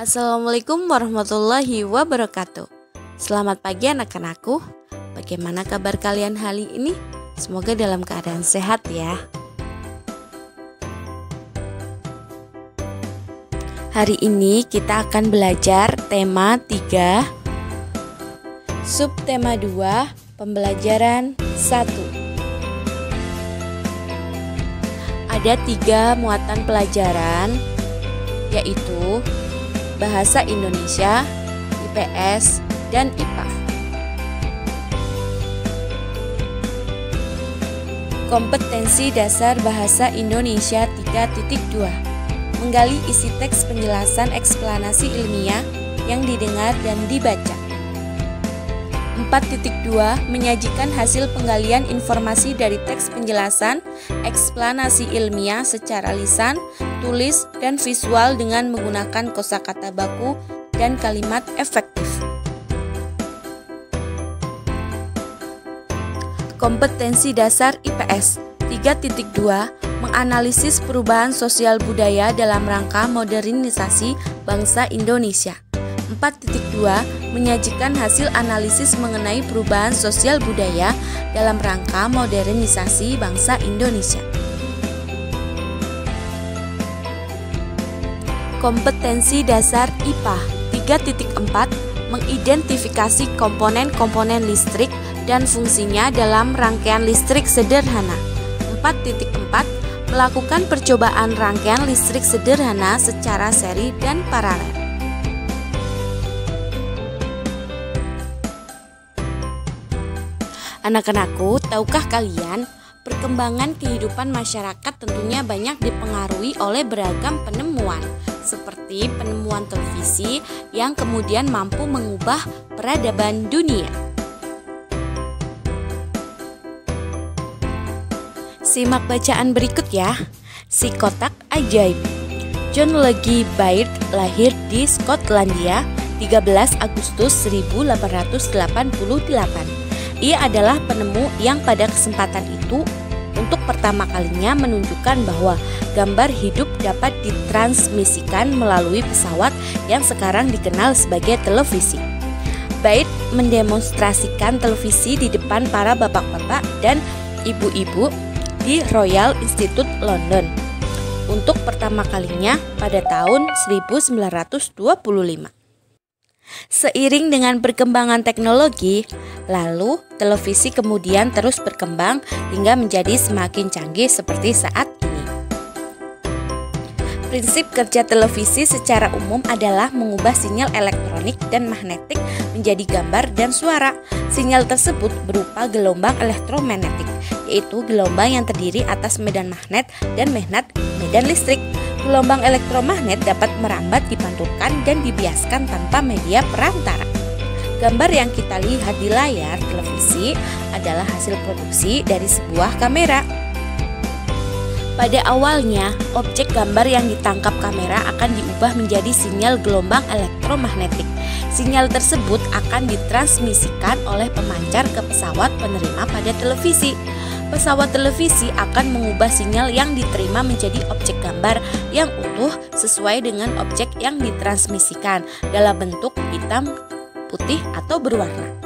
Assalamualaikum warahmatullahi wabarakatuh. Selamat pagi anak-anakku. Bagaimana kabar kalian hari ini? Semoga dalam keadaan sehat ya. Hari ini kita akan belajar tema 3, subtema 2, pembelajaran 1. Ada 3 muatan pelajaran, yaitu Bahasa Indonesia, IPS, dan IPA. Kompetensi dasar Bahasa Indonesia 3.2. Menggali isi teks penjelasan eksplanasi ilmiah yang didengar dan dibaca. 4.2. Menyajikan hasil penggalian informasi dari teks penjelasan eksplanasi ilmiah secara lisan, tulis, dan visual dengan menggunakan kosakata baku dan kalimat efektif. Kompetensi dasar IPS 3.2. Menganalisis perubahan sosial budaya dalam rangka modernisasi bangsa Indonesia. 4.2. Menyajikan hasil analisis mengenai perubahan sosial budaya dalam rangka modernisasi bangsa Indonesia. Kompetensi dasar IPA 3.4. Mengidentifikasi komponen-komponen listrik dan fungsinya dalam rangkaian listrik sederhana. 4.4. Melakukan percobaan rangkaian listrik sederhana secara seri dan paralel. Anak-anakku, tahukah kalian, perkembangan kehidupan masyarakat tentunya banyak dipengaruhi oleh beragam penemuan, seperti penemuan televisi yang kemudian mampu mengubah peradaban dunia. Simak bacaan berikut ya. Si Kotak Ajaib. John Logie Baird lahir di Skotlandia 13 Agustus 1888. Ia adalah penemu yang pada kesempatan itu untuk pertama kalinya menunjukkan bahwa gambar hidup dapat ditransmisikan melalui pesawat yang sekarang dikenal sebagai televisi. Baird mendemonstrasikan televisi di depan para bapak-bapak dan ibu-ibu di Royal Institute London untuk pertama kalinya pada tahun 1925. Seiring dengan perkembangan teknologi, lalu televisi kemudian terus berkembang hingga menjadi semakin canggih seperti saat ini. Prinsip kerja televisi secara umum adalah mengubah sinyal elektronik dan magnetik menjadi gambar dan suara. Sinyal tersebut berupa gelombang elektromagnetik, yaitu gelombang yang terdiri atas medan magnet dan medan listrik. Gelombang elektromagnet dapat merambat, dipantulkan, dan dibiaskan tanpa media perantara. Gambar yang kita lihat di layar televisi adalah hasil produksi dari sebuah kamera. Pada awalnya, objek gambar yang ditangkap kamera akan diubah menjadi sinyal gelombang elektromagnetik. Sinyal tersebut akan ditransmisikan oleh pemancar ke pesawat penerima pada televisi. Pesawat televisi akan mengubah sinyal yang diterima menjadi objek gambar yang utuh sesuai dengan objek yang ditransmisikan dalam bentuk hitam, putih, atau berwarna.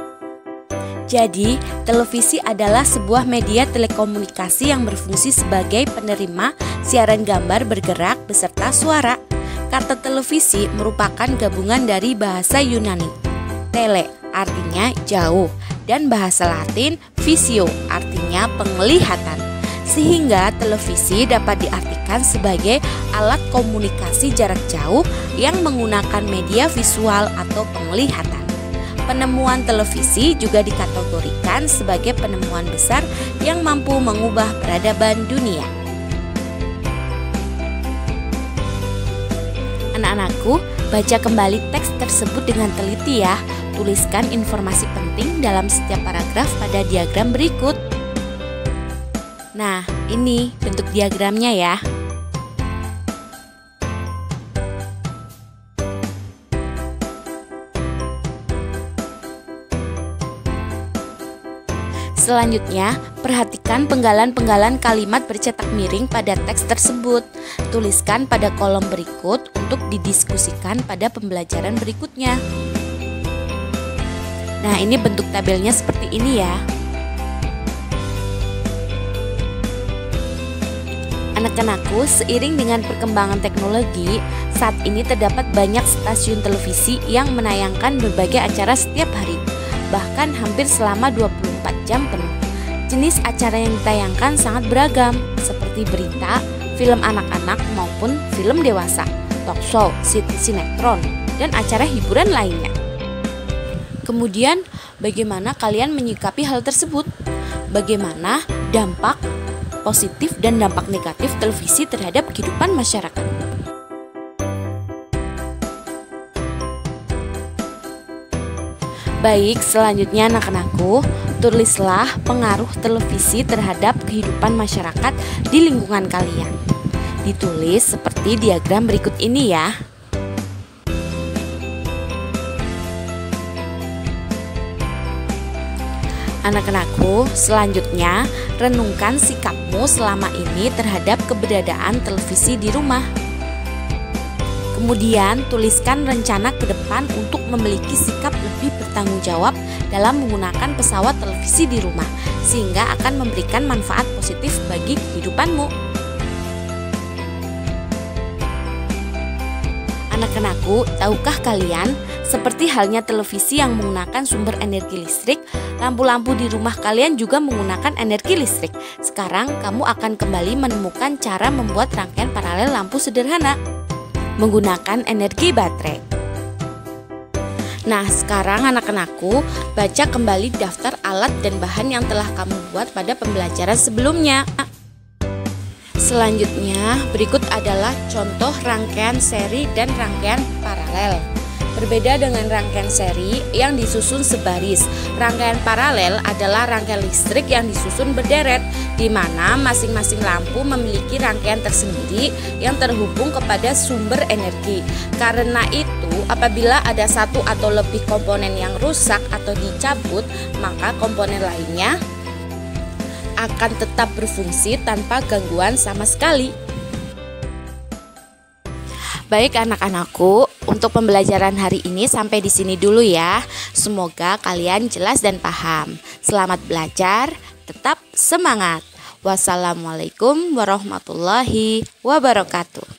Jadi, televisi adalah sebuah media telekomunikasi yang berfungsi sebagai penerima siaran gambar bergerak beserta suara. Kata televisi merupakan gabungan dari bahasa Yunani, tele artinya jauh, dan bahasa Latin visio artinya penglihatan. Sehingga televisi dapat diartikan sebagai alat komunikasi jarak jauh yang menggunakan media visual atau penglihatan. Penemuan televisi juga dikategorikan sebagai penemuan besar yang mampu mengubah peradaban dunia. Anak-anakku, baca kembali teks tersebut dengan teliti ya. Tuliskan informasi penting dalam setiap paragraf pada diagram berikut. Nah, ini bentuk diagramnya ya. Selanjutnya, perhatikan penggalan-penggalan kalimat bercetak miring pada teks tersebut. Tuliskan pada kolom berikut untuk didiskusikan pada pembelajaran berikutnya. Nah, ini bentuk tabelnya seperti ini ya. Anak-anakku, seiring dengan perkembangan teknologi, saat ini terdapat banyak stasiun televisi yang menayangkan berbagai acara setiap hari, bahkan hampir selama 24 jam penuh. Jenis acara yang ditayangkan sangat beragam, seperti berita, film anak-anak maupun film dewasa, talk show, sinetron, dan acara hiburan lainnya. Kemudian, bagaimana kalian menyikapi hal tersebut? Bagaimana dampak positif dan dampak negatif televisi terhadap kehidupan masyarakat? Baik, selanjutnya anak-anakku, tulislah pengaruh televisi terhadap kehidupan masyarakat di lingkungan kalian. Ditulis seperti diagram berikut ini ya. Anak-anakku, selanjutnya renungkan sikapmu selama ini terhadap keberadaan televisi di rumah. Kemudian tuliskan rencana ke depan untuk memiliki sikap lebih bertanggung jawab dalam menggunakan pesawat televisi di rumah, sehingga akan memberikan manfaat positif bagi kehidupanmu. Anak-anakku, tahukah kalian, seperti halnya televisi yang menggunakan sumber energi listrik, lampu-lampu di rumah kalian juga menggunakan energi listrik. Sekarang kamu akan kembali menemukan cara membuat rangkaian paralel lampu sederhana menggunakan energi baterai. Nah, sekarang anak-anakku, baca kembali daftar alat dan bahan yang telah kamu buat pada pembelajaran sebelumnya. Selanjutnya, berikut adalah contoh rangkaian seri dan rangkaian paralel. Berbeda dengan rangkaian seri yang disusun sebaris, rangkaian paralel adalah rangkaian listrik yang disusun berderet, di mana masing-masing lampu memiliki rangkaian tersendiri yang terhubung kepada sumber energi. Karena itu, apabila ada satu atau lebih komponen yang rusak atau dicabut, maka komponen lainnya akan tetap berfungsi tanpa gangguan sama sekali. Baik anak-anakku, untuk pembelajaran hari ini sampai di sini dulu ya. Semoga kalian jelas dan paham. Selamat belajar, tetap semangat. Wassalamualaikum warahmatullahi wabarakatuh.